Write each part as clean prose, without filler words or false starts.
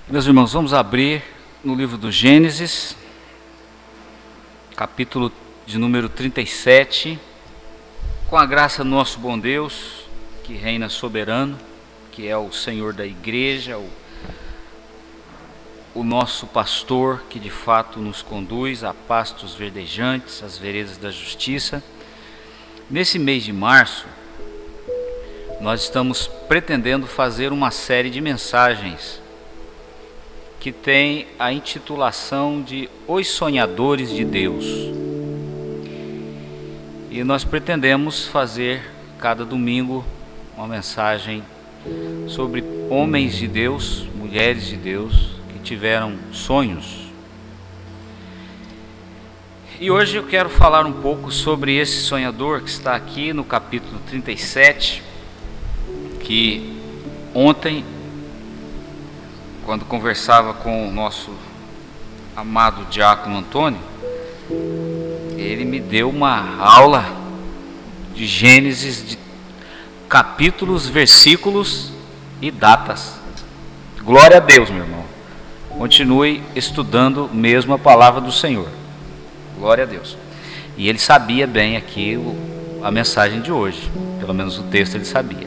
Meus irmãos, vamos abrir no livro do Gênesis, capítulo de número 37, com a graça do nosso bom Deus, que reina soberano, que é o Senhor da igreja, o nosso pastor, que de fato nos conduz a pastos verdejantes, às veredas da justiça. Nesse mês de março, nós estamos pretendendo fazer uma série de mensagens que tem a intitulação de Os Sonhadores de Deus. E nós pretendemos fazer cada domingo uma mensagem sobre homens de Deus, mulheres de Deus que tiveram sonhos. E hoje eu quero falar um pouco sobre esse sonhador que está aqui no capítulo 37, que ontem, quando conversava com o nosso amado diácono Antônio, ele me deu uma aula de Gênesis, de capítulos, versículos e datas. Glória a Deus, meu irmão. Continue estudando mesmo a palavra do Senhor. Glória a Deus. E ele sabia bem aqui a mensagem de hoje. Pelo menos o texto ele sabia.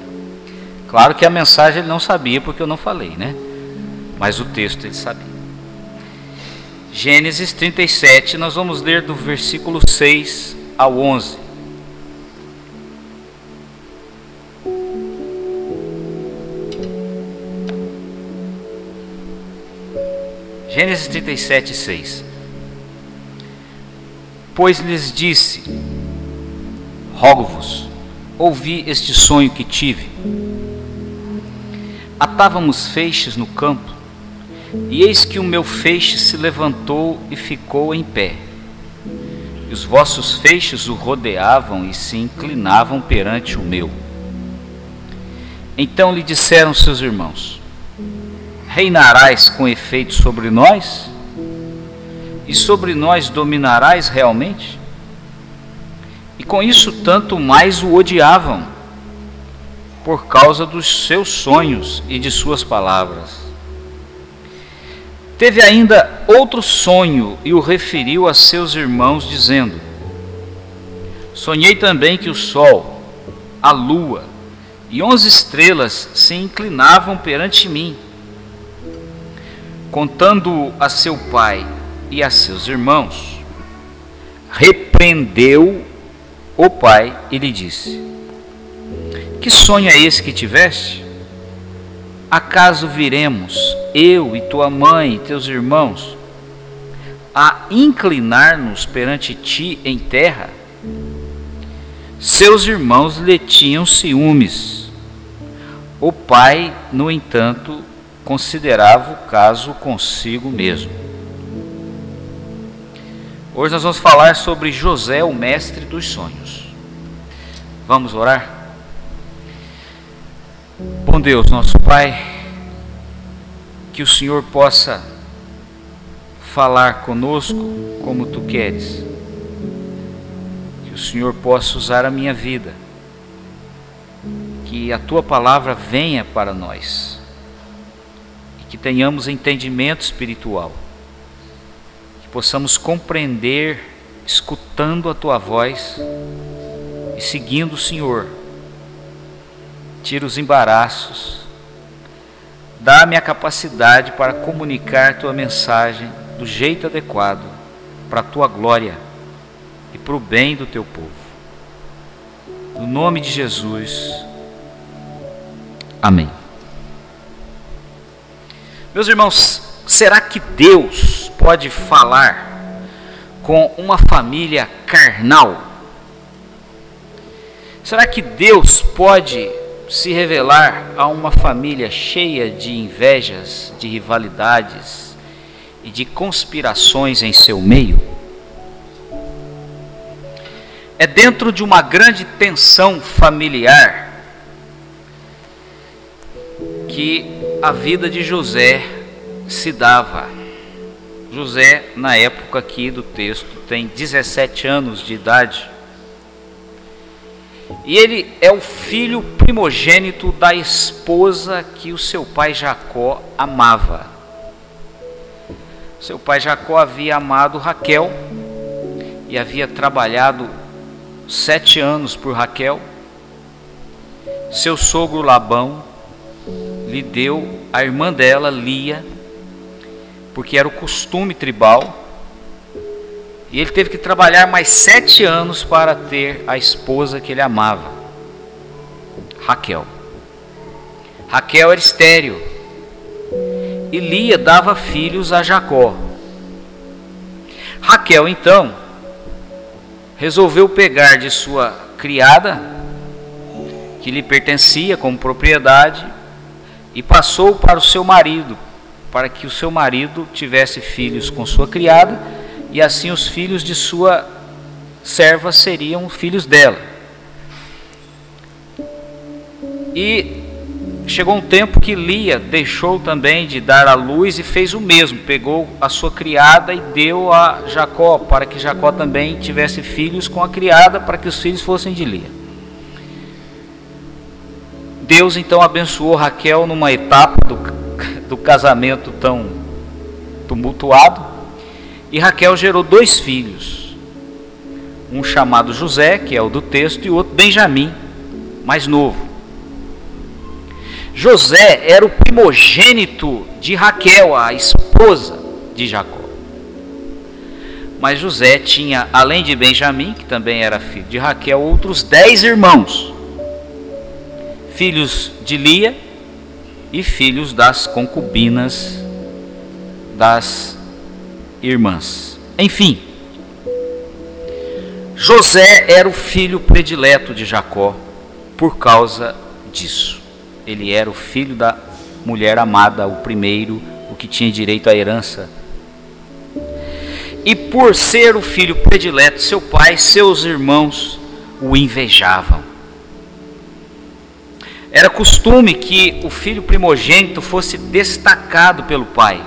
Claro que a mensagem ele não sabia porque eu não falei, né? Mas o texto ele sabia. Gênesis 37, nós vamos ler do versículo 6 ao 11. Gênesis 37, 6. Pois lhes disse: rogo-vos, ouvi este sonho que tive. Atávamos feixes no campo, e eis que o meu feixe se levantou e ficou em pé. E os vossos feixes o rodeavam e se inclinavam perante o meu. Então lhe disseram seus irmãos: reinarás com efeito sobre nós? E sobre nós dominarás realmente? E com isso tanto mais o odiavam, por causa dos seus sonhos e de suas palavras. Teve ainda outro sonho e o referiu a seus irmãos, dizendo: sonhei também que o sol, a lua e 11 estrelas se inclinavam perante mim. Contando-o a seu pai e a seus irmãos, repreendeu o pai e lhe disse: que sonho é esse que tiveste? Acaso viremos, eu e tua mãe e teus irmãos, a inclinar-nos perante ti em terra? Seus irmãos lhe tinham ciúmes. O pai, no entanto, considerava o caso consigo mesmo. Hoje nós vamos falar sobre José, o mestre dos sonhos. Vamos orar? Bom Deus, nosso Pai, que o Senhor possa falar conosco como Tu queres, que o Senhor possa usar a minha vida, que a Tua palavra venha para nós, e que tenhamos entendimento espiritual, que possamos compreender, escutando a Tua voz e seguindo o Senhor. Tira os embaraços, dá-me a capacidade para comunicar Tua mensagem do jeito adequado, para a Tua glória e para o bem do Teu povo. No nome de Jesus, amém. Meus irmãos, será que Deus pode falar com uma família carnal? Será que Deus pode se revelar a uma família cheia de invejas, de rivalidades e de conspirações em seu meio? É dentro de uma grande tensão familiar que a vida de José se dava. José, na época aqui do texto, tem 17 anos de idade. E ele é o filho primogênito da esposa que o seu pai Jacó amava. Seu pai Jacó havia amado Raquel e havia trabalhado 7 anos por Raquel. Seu sogro Labão lhe deu a irmã dela, Lia, porque era o costume tribal. E ele teve que trabalhar mais 7 anos para ter a esposa que ele amava, Raquel. Raquel era estéril e Lia dava filhos a Jacó. Raquel então resolveu pegar de sua criada, que lhe pertencia como propriedade, e passou para o seu marido, para que o seu marido tivesse filhos com sua criada, e assim os filhos de sua serva seriam filhos dela. E chegou um tempo que Lia deixou também de dar à luz e fez o mesmo, pegou a sua criada e deu a Jacó, para que Jacó também tivesse filhos com a criada, para que os filhos fossem de Lia. Deus então abençoou Raquel numa etapa do casamento tão tumultuado, e Raquel gerou 2 filhos, um chamado José, que é o do texto, e o outro Benjamim, mais novo. José era o primogênito de Raquel, a esposa de Jacó. Mas José tinha, além de Benjamim, que também era filho de Raquel, outros 10 irmãos, filhos de Lia e filhos das concubinas das irmãs. Enfim, José era o filho predileto de Jacó por causa disso. Ele era o filho da mulher amada, o primeiro, o que tinha direito à herança. E por ser o filho predileto de seu pai, seus irmãos o invejavam. Era costume que o filho primogênito fosse destacado pelo pai.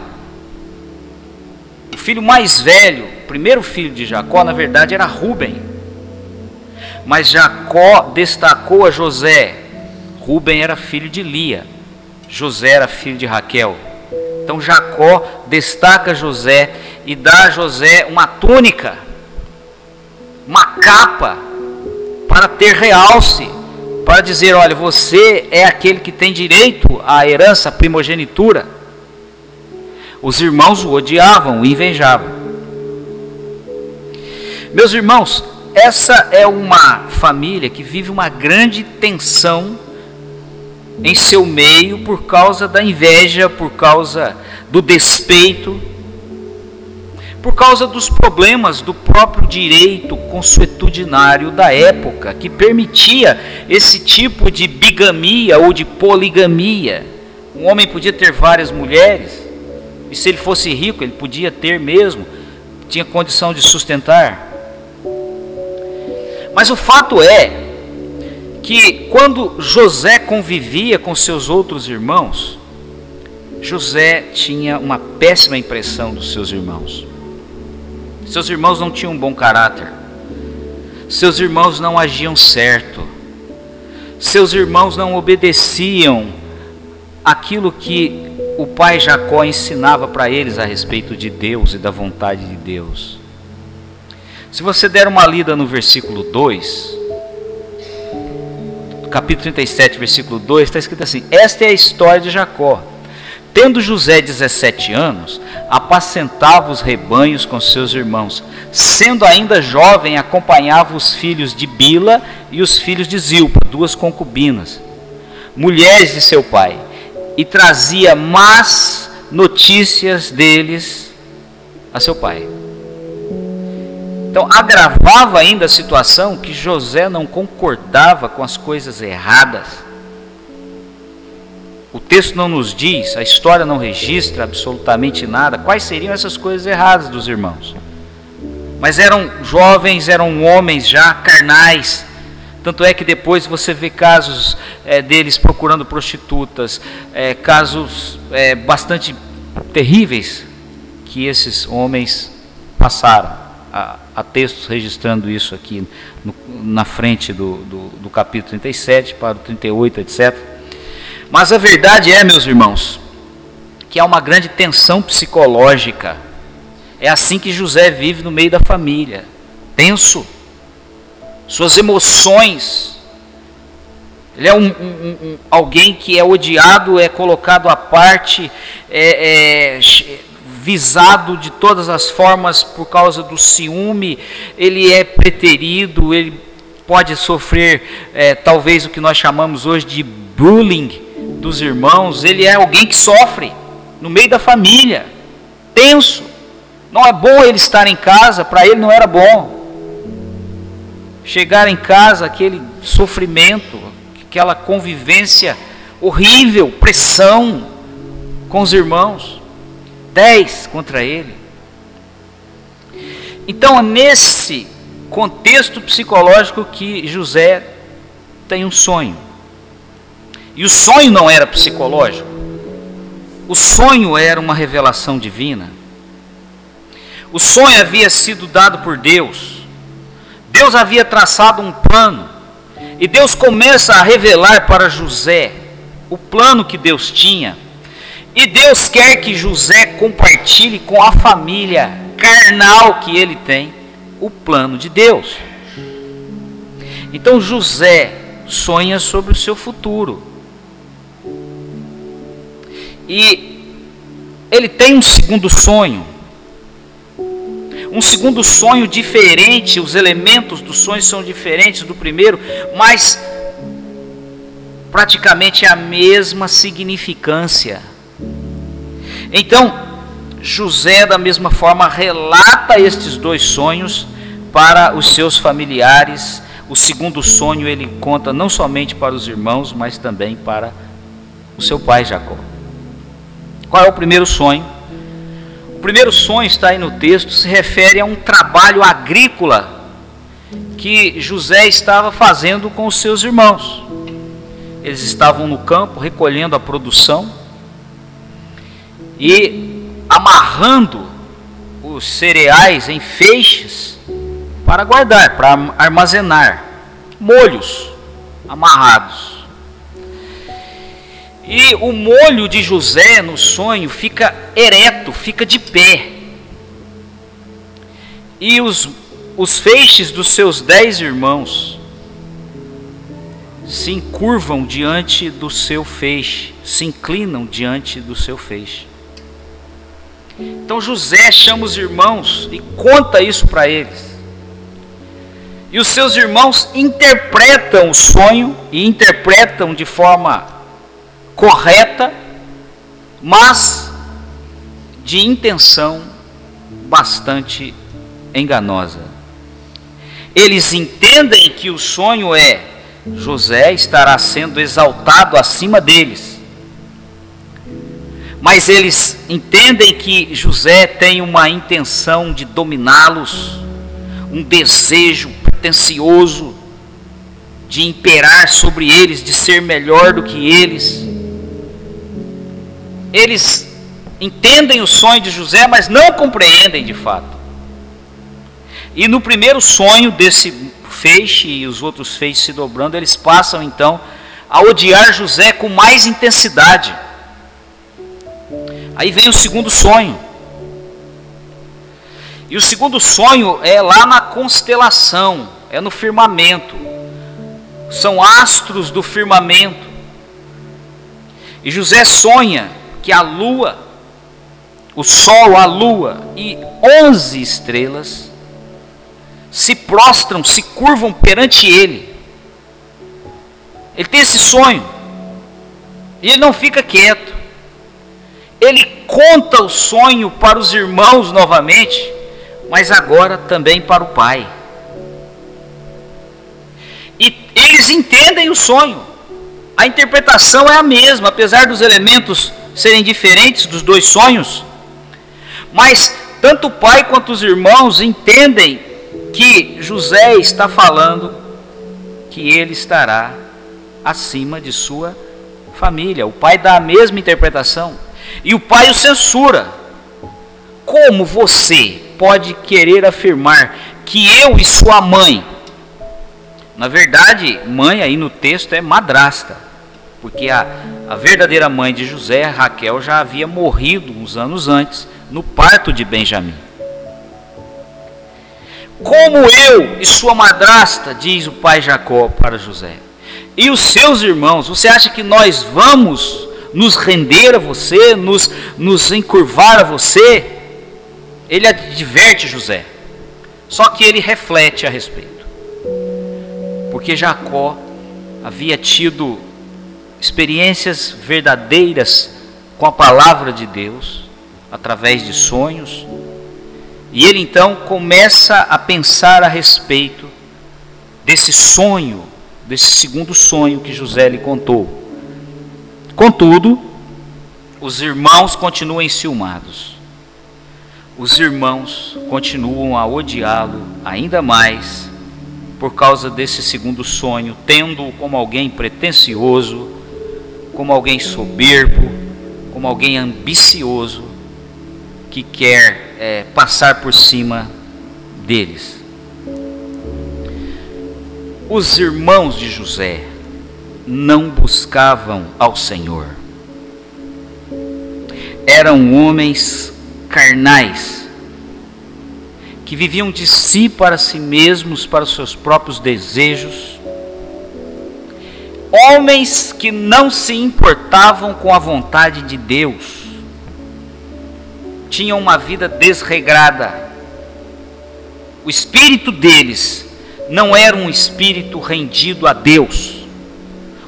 O filho mais velho, o primeiro filho de Jacó, na verdade era Rúben. Mas Jacó destacou a José. Rúben era filho de Lia, José era filho de Raquel. Então Jacó destaca José e dá a José uma túnica, uma capa, para ter realce, para dizer: olha, você é aquele que tem direito à herança, à primogenitura. Os irmãos o odiavam, o invejavam. Meus irmãos, essa é uma família que vive uma grande tensão em seu meio por causa da inveja, por causa do despeito, por causa dos problemas do próprio direito consuetudinário da época, que permitia esse tipo de bigamia ou de poligamia. Um homem podia ter várias mulheres, e se ele fosse rico, ele podia ter mesmo, tinha condição de sustentar. Mas o fato é que quando José convivia com seus outros irmãos, José tinha uma péssima impressão dos seus irmãos. Seus irmãos não tinham um bom caráter, seus irmãos não agiam certo, seus irmãos não obedeciam aquilo que o pai Jacó ensinava para eles a respeito de Deus e da vontade de Deus. Se você der uma lida no versículo 2, capítulo 37, versículo 2, está escrito assim: esta é a história de Jacó. Tendo José 17 anos, apacentava os rebanhos com seus irmãos. Sendo ainda jovem, acompanhava os filhos de Bila e os filhos de Zilpa, 2 concubinas, mulheres de seu pai, e trazia más notícias deles a seu pai. Então agravava ainda a situação que José não concordava com as coisas erradas. O texto não nos diz, a história não registra absolutamente nada, quais seriam essas coisas erradas dos irmãos. Mas eram jovens, eram homens já carnais. Tanto é que depois você vê casos deles procurando prostitutas, casos bastante terríveis que esses homens passaram. Há textos registrando isso aqui na frente do capítulo 37 para o 38, etc. Mas a verdade é, meus irmãos, que há uma grande tensão psicológica É assim que José vive no meio da família, tenso, suas emoções. Ele é alguém que é odiado, é colocado à parte, visado de todas as formas por causa do ciúme, ele é preterido, ele pode sofrer talvez o que nós chamamos hoje de bullying dos irmãos. Ele é alguém que sofre no meio da família, tenso. Não é bom ele estar em casa, para ele não era bom. Chegar em casa, aquele sofrimento, aquela convivência horrível, pressão com os irmãos, 10 contra ele. Então, nesse contexto psicológico que José tem um sonho. E o sonho não era psicológico. O sonho era uma revelação divina. O sonho havia sido dado por Deus. Deus havia traçado um plano. E Deus começa a revelar para José o plano que Deus tinha. E Deus quer que José compartilhe com a família carnal que ele tem o plano de Deus. Então José sonha sobre o seu futuro. E ele tem um segundo sonho. Um segundo sonho diferente, os elementos do sonho são diferentes do primeiro, mas praticamente a mesma significância. Então, José, da mesma forma, relata estes dois sonhos para os seus familiares. O segundo sonho ele conta não somente para os irmãos, mas também para o seu pai Jacó. Qual é o primeiro sonho? O primeiro sonho está aí no texto, se refere a um trabalho agrícola que José estava fazendo com os seus irmãos. Eles estavam no campo recolhendo a produção e amarrando os cereais em feixes para guardar, para armazenar, molhos amarrados. E o molho de José no sonho fica ereto, fica de pé. E os feixes dos seus 10 irmãos se encurvam diante do seu feixe, se inclinam diante do seu feixe. Então José chama os irmãos e conta isso para eles. E os seus irmãos interpretam o sonho e interpretam de forma correta, mas de intenção bastante enganosa. Eles entendem que o sonho é: José estará sendo exaltado acima deles. Mas eles entendem que José tem uma intenção de dominá-los, um desejo pretensioso de imperar sobre eles, de ser melhor do que eles. Eles entendem o sonho de José, mas não compreendem de fato. E no primeiro sonho desse feixe e os outros feixes se dobrando, eles passam então a odiar José com mais intensidade. Aí vem o segundo sonho. E o segundo sonho é lá na constelação, é no firmamento. São astros do firmamento. E José sonha que a lua, o sol, a lua e 11 estrelas se prostram, se curvam perante ele. Ele tem esse sonho. E ele não fica quieto. Ele conta o sonho para os irmãos novamente, mas agora também para o pai. E eles entendem o sonho. A interpretação é a mesma, apesar dos elementos serem diferentes dos dois sonhos. Mas tanto o pai quanto os irmãos entendem que José está falando que ele estará acima de sua família. O pai dá a mesma interpretação. E o pai o censura. Como você pode querer afirmar que eu e sua mãe... Na verdade, mãe aí no texto é madrasta, porque a verdadeira mãe de José, Raquel, já havia morrido uns anos antes, no parto de Benjamim. como eu e sua madrasta, diz o pai Jacó para José, e os seus irmãos, você acha que nós vamos nos render a você, nos encurvar a você? Ele adverte José, só que ele reflete a respeito, porque Jacó havia tido experiências verdadeiras com a palavra de Deus, através de sonhos, e ele então começa a pensar a respeito desse sonho, desse segundo sonho que José lhe contou. Contudo, os irmãos continuam enciumados. Os irmãos continuam a odiá-lo ainda mais por causa desse segundo sonho, tendo-o como alguém pretensioso, como alguém soberbo, como alguém ambicioso, que quer passar por cima deles. Os irmãos de José não buscavam ao Senhor. Eram homens carnais, que viviam de si para si mesmos, para os seus próprios desejos. Homens que não se importavam com a vontade de Deus. Tinham uma vida desregrada. O espírito deles não era um espírito rendido a Deus.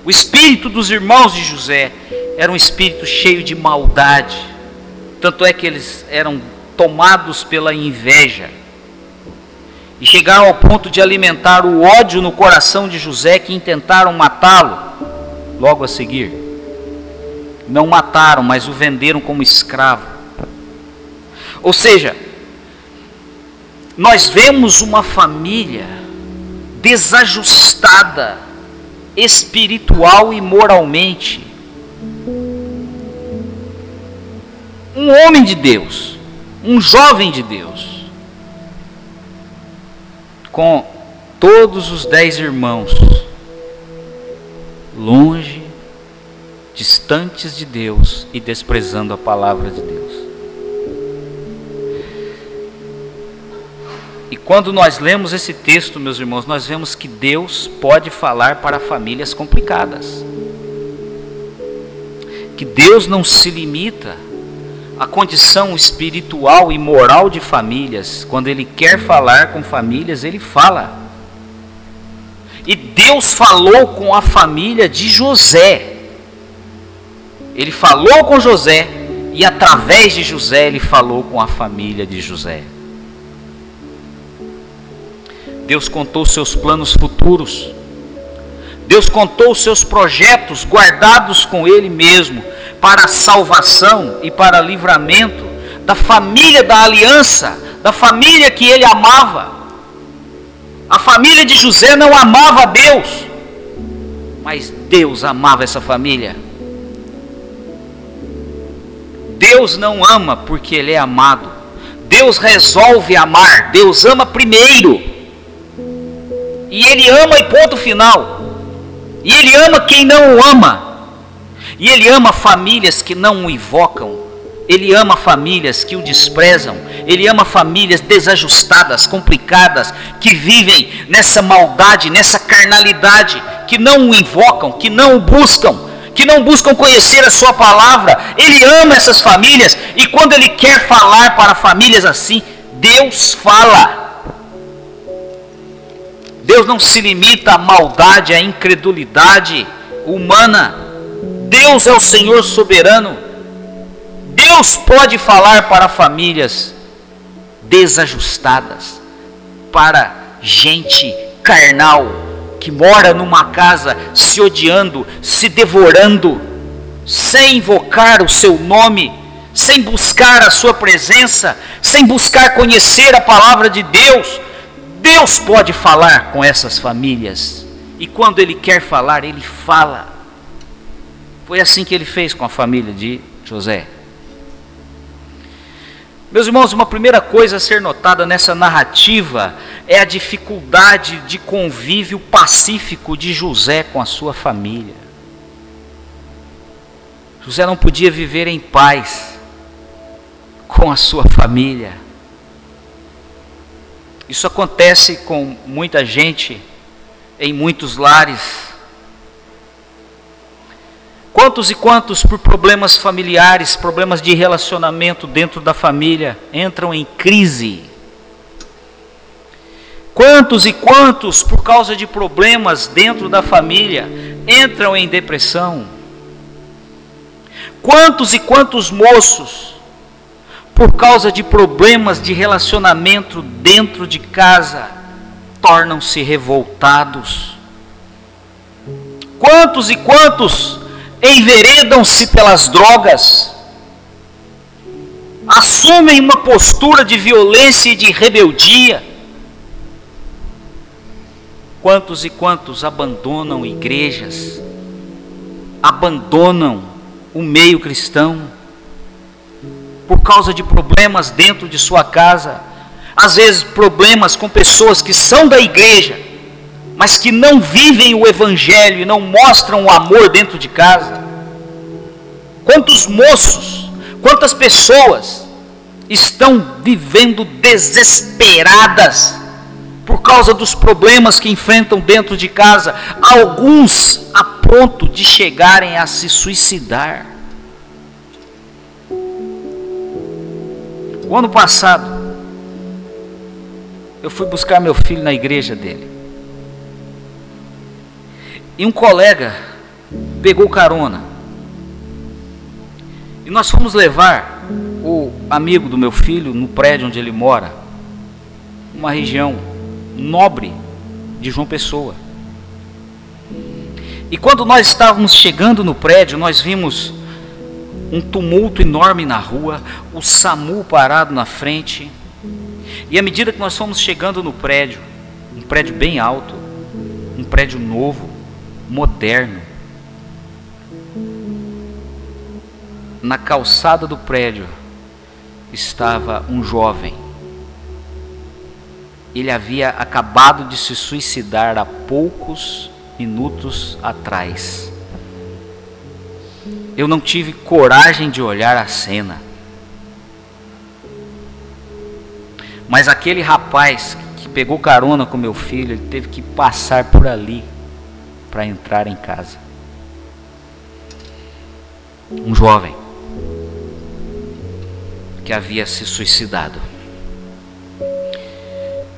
O espírito dos irmãos de José era um espírito cheio de maldade. Tanto é que eles eram tomados pela inveja e chegaram ao ponto de alimentar o ódio no coração de José, que intentaram matá-lo logo a seguir. Não mataram, mas o venderam como escravo. Ou seja, nós vemos uma família desajustada espiritual e moralmente. Um homem de Deus, um jovem de Deus, com todos os 10 irmãos, longe, distantes de Deus e desprezando a palavra de Deus. E quando nós lemos esse texto, meus irmãos, nós vemos que Deus pode falar para famílias complicadas. Que Deus não se limita à condição espiritual e moral de famílias. Quando Ele quer falar com famílias, Ele fala. E Deus falou com a família de José. Ele falou com José e através de José Ele falou com a família de José. Deus contou seus planos futuros. Deus contou seus projetos guardados com Ele mesmo para a salvação e para livramento da família da aliança, da família que Ele amava. A família de José não amava a Deus, mas Deus amava essa família. Deus não ama porque Ele é amado. Deus resolve amar. Deus ama primeiro. E Ele ama e ponto final. E Ele ama quem não o ama. E Ele ama famílias que não o invocam. Ele ama famílias que o desprezam. Ele ama famílias desajustadas, complicadas, que vivem nessa maldade, nessa carnalidade, que não o invocam, que não o buscam, que não buscam conhecer a sua palavra. Ele ama essas famílias, e quando Ele quer falar para famílias assim, Deus fala. Deus não se limita à maldade, à incredulidade humana. Deus é o Senhor soberano. Deus pode falar para famílias desajustadas, para gente carnal, que mora numa casa se odiando, se devorando, sem invocar o seu nome, sem buscar a sua presença, sem buscar conhecer a palavra de Deus. Deus pode falar com essas famílias, e quando Ele quer falar, Ele fala. Foi assim que Ele fez com a família de José. Meus irmãos, uma primeira coisa a ser notada nessa narrativa é a dificuldade de convívio pacífico de José com a sua família. José não podia viver em paz com a sua família. Isso acontece com muita gente, em muitos lares. Quantos e quantos, por problemas familiares, problemas de relacionamento dentro da família, entram em crise? Quantos e quantos, por causa de problemas dentro da família, entram em depressão? Quantos e quantos moços, por causa de problemas de relacionamento dentro de casa, tornam-se revoltados? Quantos e quantos enveredam-se pelas drogas, assumem uma postura de violência e de rebeldia? Quantos e quantos abandonam igrejas, abandonam o meio cristão, por causa de problemas dentro de sua casa, às vezes problemas com pessoas que são da igreja, mas que não vivem o evangelho e não mostram o amor dentro de casa? Quantos moços, quantas pessoas estão vivendo desesperadas por causa dos problemas que enfrentam dentro de casa, alguns a ponto de chegarem a se suicidar. O ano passado, eu fui buscar meu filho na igreja dele. E um colega pegou carona. E nós fomos levar o amigo do meu filho no prédio onde ele mora, uma região nobre de João Pessoa. E quando nós estávamos chegando no prédio, nós vimos um tumulto enorme na rua, o SAMU parado na frente. E à medida que nós fomos chegando no prédio, um prédio bem alto, um prédio novo, moderno, na calçada do prédio estava um jovem. Ele havia acabado de se suicidar há poucos minutos atrás. Eu não tive coragem de olhar a cena, mas aquele rapaz que pegou carona com meu filho, ele teve que passar por ali para entrar em casa. Um jovem que havia se suicidado.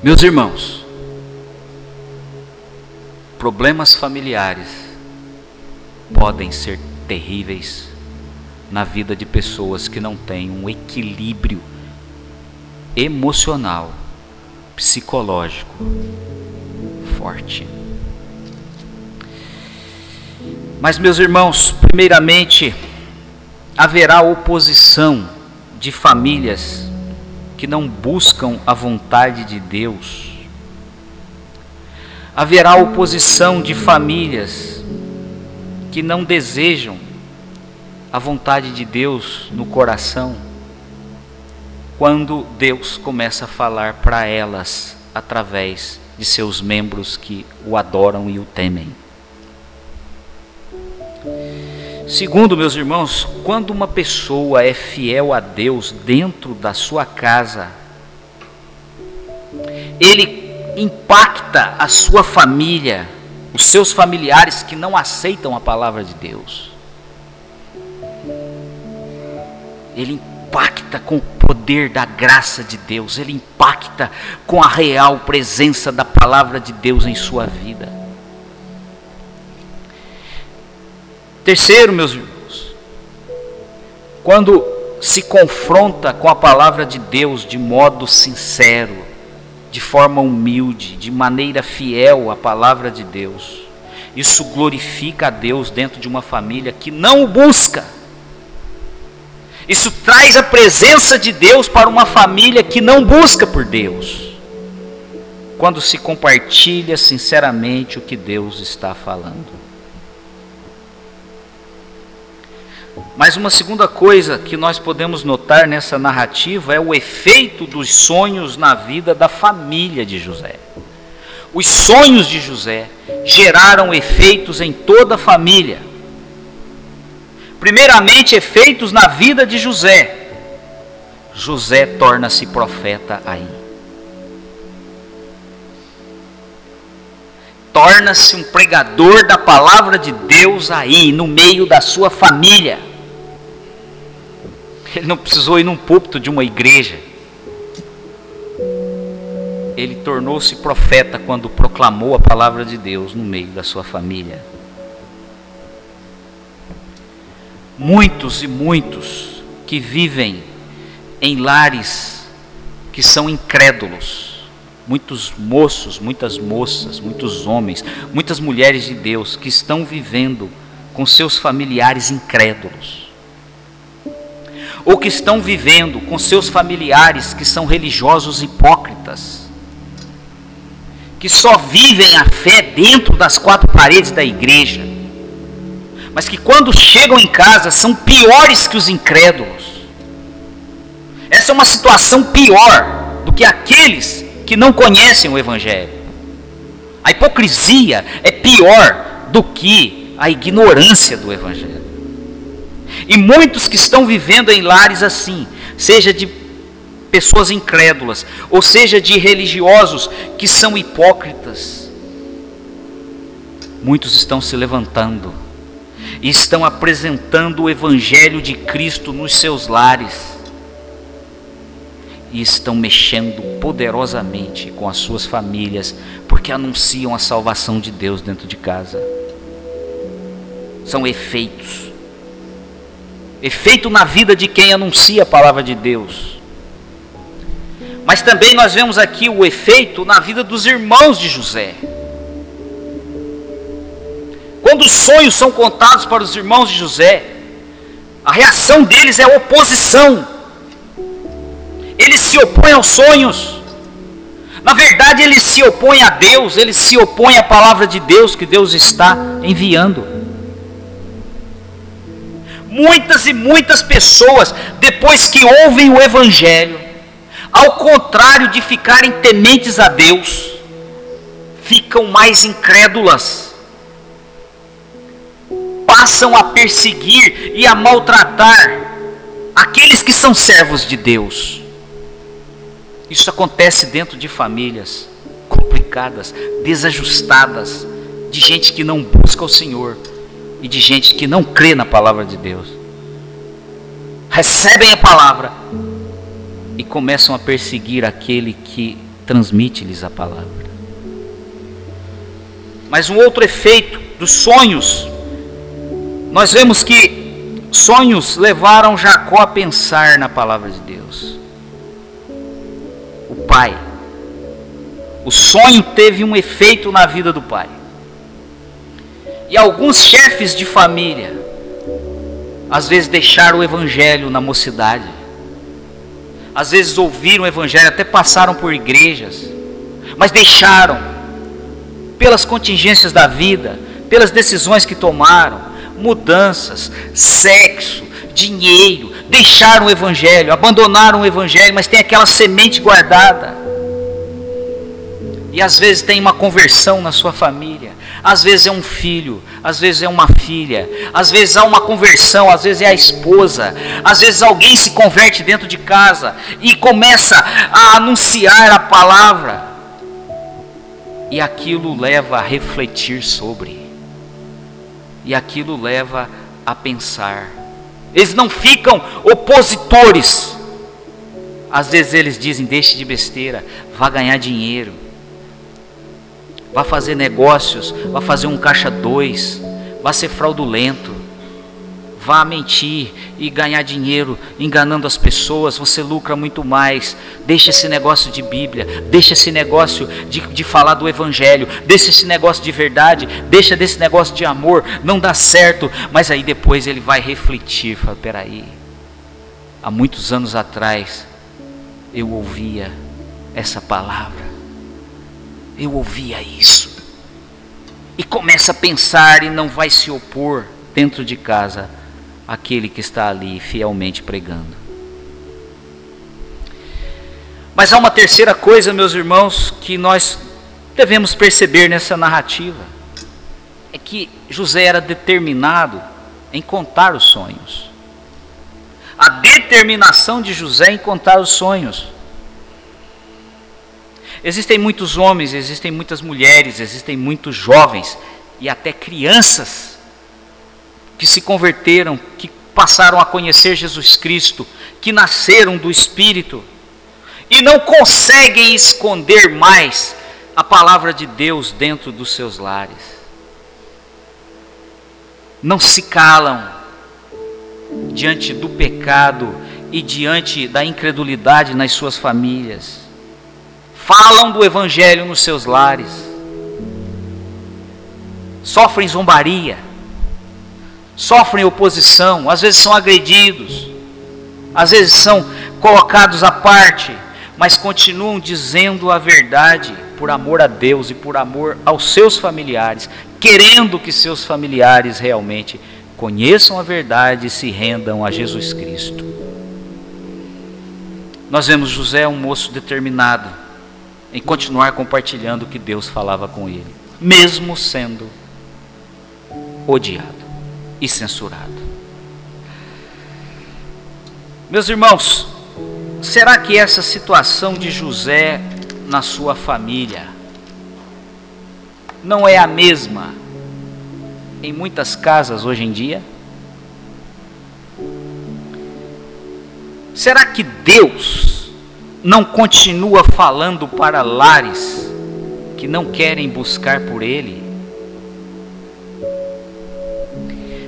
Meus irmãos, problemas familiares podem ser terríveis na vida de pessoas que não têm um equilíbrio emocional, psicológico forte. Mas, meus irmãos, primeiramente, haverá oposição de famílias que não buscam a vontade de Deus. Haverá oposição de famílias que não desejam a vontade de Deus no coração, quando Deus começa a falar para elas através de seus membros que o adoram e o temem. Segundo, meus irmãos, quando uma pessoa é fiel a Deus dentro da sua casa, ele impacta a sua família, os seus familiares que não aceitam a palavra de Deus. Ele impacta com o poder da graça de Deus, ele impacta com a real presença da palavra de Deus em sua vida. Terceiro, meus irmãos, quando se confronta com a palavra de Deus de modo sincero, de forma humilde, de maneira fiel à palavra de Deus, isso glorifica a Deus dentro de uma família que não o busca. Isso traz a presença de Deus para uma família que não busca por Deus, quando se compartilha sinceramente o que Deus está falando. Mas uma segunda coisa que nós podemos notar nessa narrativa é o efeito dos sonhos na vida da família de José. Os sonhos de José geraram efeitos em toda a família. Primeiramente, efeitos na vida de José. José torna-se profeta aí. torna-se um pregador da palavra de Deus aí, no meio da sua família. Ele não precisou ir num púlpito de uma igreja. Ele tornou-se profeta quando proclamou a palavra de Deus no meio da sua família. Muitos e muitos que vivem em lares que são incrédulos, muitos moços, muitas moças, muitos homens, muitas mulheres de Deus que estão vivendo com seus familiares incrédulos, ou que estão vivendo com seus familiares que são religiosos hipócritas, que só vivem a fé dentro das quatro paredes da igreja, mas que quando chegam em casa são piores que os incrédulos. Essa é uma situação pior do que aqueles que não conhecem o Evangelho. A hipocrisia é pior do que a ignorância do Evangelho. E muitos que estão vivendo em lares assim, seja de pessoas incrédulas, ou seja de religiosos que são hipócritas, muitos estão se levantando e estão apresentando o Evangelho de Cristo nos seus lares e estão mexendo poderosamente com as suas famílias, porque anunciam a salvação de Deus dentro de casa. São efeitos, efeito na vida de quem anuncia a palavra de Deus. Mas também nós vemos aqui o efeito na vida dos irmãos de José. Quando os sonhos são contados para os irmãos de José, a reação deles é oposição. Eles se opõem aos sonhos. Na verdade, eles se opõem a Deus, eles se opõem à palavra de Deus que Deus está enviando. Muitas e muitas pessoas, depois que ouvem o Evangelho, ao contrário de ficarem tementes a Deus, ficam mais incrédulas, passam a perseguir e a maltratar aqueles que são servos de Deus. Isso acontece dentro de famílias complicadas, desajustadas, de gente que não busca o Senhor e de gente que não crê na palavra de Deus. Recebem a palavra e começam a perseguir aquele que transmite-lhes a palavra. Mas um outro efeito dos sonhos, nós vemos que sonhos levaram Jacó a pensar na palavra de Deus. O pai, o sonho teve um efeito na vida do pai. E alguns chefes de família, às vezes deixaram o Evangelho na mocidade, às vezes ouviram o Evangelho, até passaram por igrejas, mas deixaram, pelas contingências da vida, pelas decisões que tomaram, mudanças, sexo, dinheiro, deixaram o Evangelho, abandonaram o Evangelho, mas tem aquela semente guardada. E às vezes tem uma conversão na sua família, às vezes é um filho, às vezes é uma filha, às vezes há uma conversão, às vezes é a esposa, às vezes alguém se converte dentro de casa e começa a anunciar a palavra, e aquilo leva a refletir sobre, e aquilo leva a pensar. Eles não ficam opositores, às vezes eles dizem: deixe de besteira, vá ganhar dinheiro, vá fazer negócios, vá fazer um caixa 2, vá ser fraudulento, vá mentir e ganhar dinheiro enganando as pessoas, você lucra muito mais. Deixa esse negócio de Bíblia, deixa esse negócio de falar do Evangelho, deixa esse negócio de verdade, deixa desse negócio de amor, não dá certo. Mas aí depois ele vai refletir, fala: peraí, há muitos anos atrás eu ouvia essa palavra, eu ouvia isso, e começa a pensar, e não vai se opor dentro de casa àquele que está ali fielmente pregando. Mas há uma terceira coisa, meus irmãos, que nós devemos perceber nessa narrativa, é que José era determinado em contar os sonhos. A determinação de José em contar os sonhos. Existem muitos homens, existem muitas mulheres, existem muitos jovens e até crianças que se converteram, que passaram a conhecer Jesus Cristo, que nasceram do Espírito e não conseguem esconder mais a palavra de Deus dentro dos seus lares. Não se calam diante do pecado e diante da incredulidade nas suas famílias. Falam do Evangelho nos seus lares. Sofrem zombaria. Sofrem oposição. Às vezes são agredidos. Às vezes são colocados à parte. Mas continuam dizendo a verdade por amor a Deus e por amor aos seus familiares. Querendo que seus familiares realmente conheçam a verdade e se rendam a Jesus Cristo. Nós vemos José, um moço determinado em continuar compartilhando o que Deus falava com ele, mesmo sendo odiado e censurado. Meus irmãos, será que essa situação de José na sua família não é a mesma em muitas casas hoje em dia? Será que Deus não continua falando para lares que não querem buscar por Ele?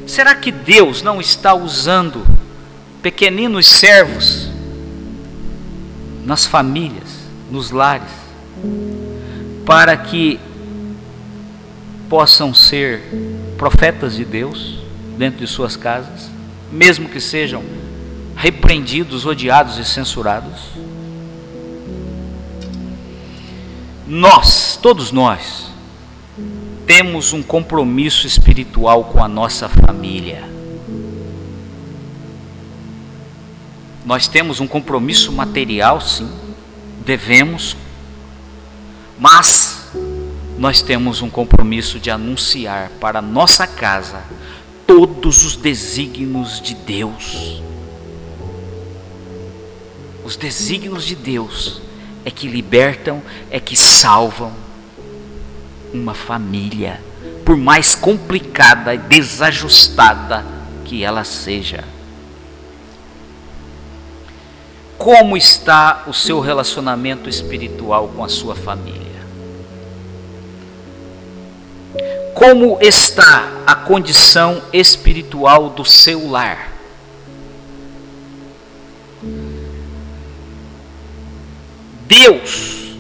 Será que Deus não está usando pequeninos servos nas famílias, nos lares, para que possam ser profetas de Deus dentro de suas casas, mesmo que sejam repreendidos, odiados e censurados? Nós, todos nós, temos um compromisso espiritual com a nossa família. Nós temos um compromisso material, sim, devemos, mas nós temos um compromisso de anunciar para a nossa casa todos os desígnios de Deus. Os desígnios de Deus é que libertam, é que salvam uma família, por mais complicada e desajustada que ela seja. Como está o seu relacionamento espiritual com a sua família? Como está a condição espiritual do seu lar? Deus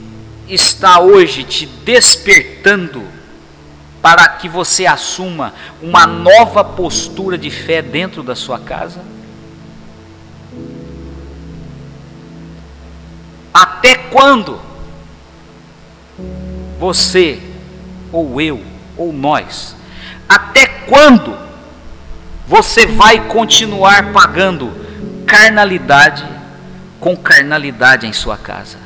está hoje te despertando para que você assuma uma nova postura de fé dentro da sua casa? Até quando você, ou eu, ou nós, até quando você vai continuar pagando carnalidade com carnalidade em sua casa?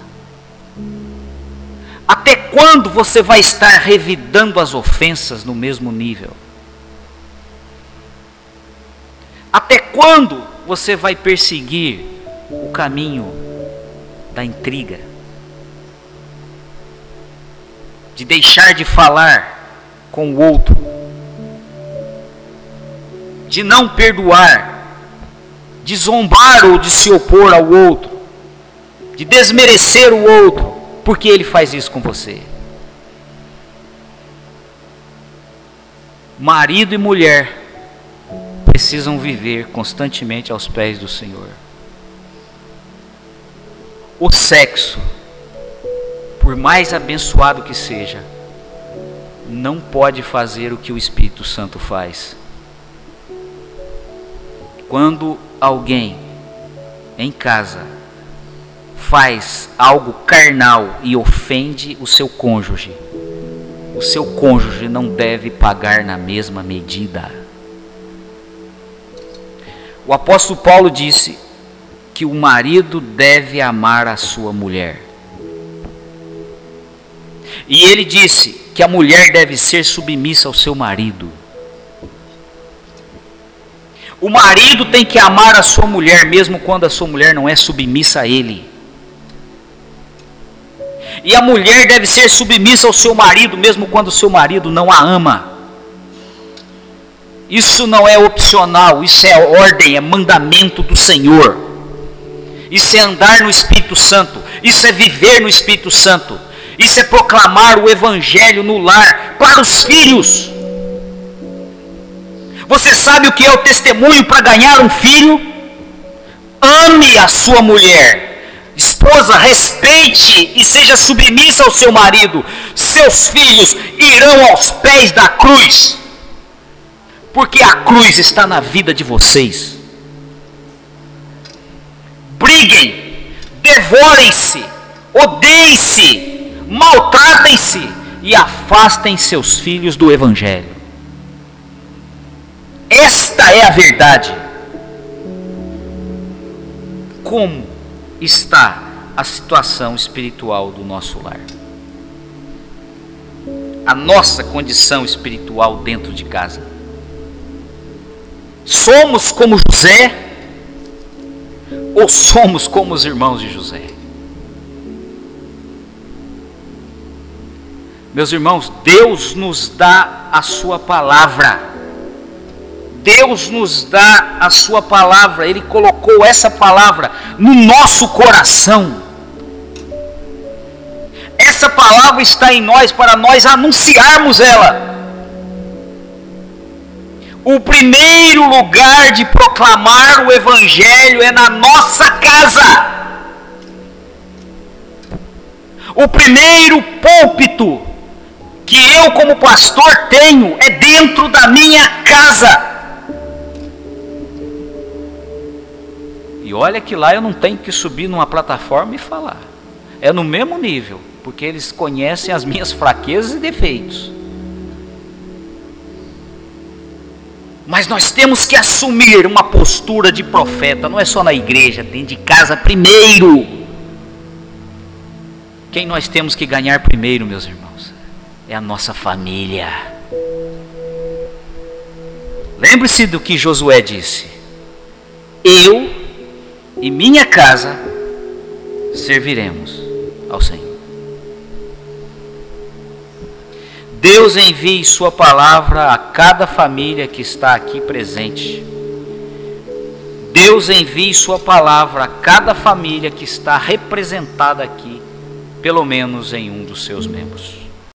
Até quando você vai estar revidando as ofensas no mesmo nível? Até quando você vai perseguir o caminho da intriga? De deixar de falar com o outro? De não perdoar? De zombar ou de se opor ao outro? De desmerecer o outro? Porque ele faz isso com você. Marido e mulher precisam viver constantemente aos pés do Senhor. O sexo, por mais abençoado que seja, não pode fazer o que o Espírito Santo faz. Quando alguém em casa faz algo carnal e ofende o seu cônjuge não deve pagar na mesma medida. O apóstolo Paulo disse que o marido deve amar a sua mulher. E ele disse que a mulher deve ser submissa ao seu marido. O marido tem que amar a sua mulher, mesmo quando a sua mulher não é submissa a ele. E a mulher deve ser submissa ao seu marido, mesmo quando o seu marido não a ama. Isso não é opcional, isso é ordem, é mandamento do Senhor. Isso é andar no Espírito Santo, isso é viver no Espírito Santo, isso é proclamar o Evangelho no lar, para os filhos. Você sabe o que é o testemunho para ganhar um filho? Ame a sua mulher. Esposa, respeite e seja submissa ao seu marido. Seus filhos irão aos pés da cruz, porque a cruz está na vida de vocês. Briguem, devorem-se, odeiem-se, maltratem-se e afastem seus filhos do Evangelho. Esta é a verdade. Como está a situação espiritual do nosso lar? A nossa condição espiritual dentro de casa? Somos como José ou somos como os irmãos de José? Meus irmãos, Deus nos dá a sua palavra. Deus nos dá a sua palavra. Ele colocou essa palavra no nosso coração. Essa palavra está em nós para nós anunciarmos ela. O primeiro lugar de proclamar o Evangelho é na nossa casa. O primeiro púlpito que eu como pastor tenho é dentro da minha casa. E olha que lá eu não tenho que subir numa plataforma e falar. É no mesmo nível, porque eles conhecem as minhas fraquezas e defeitos. Mas nós temos que assumir uma postura de profeta, não é só na igreja, dentro de casa primeiro. Quem nós temos que ganhar primeiro, meus irmãos? É a nossa família. Lembre-se do que Josué disse: eu e minha casa serviremos ao Senhor. Deus envie sua palavra a cada família que está aqui presente. Deus envie sua palavra a cada família que está representada aqui, pelo menos em um dos seus membros.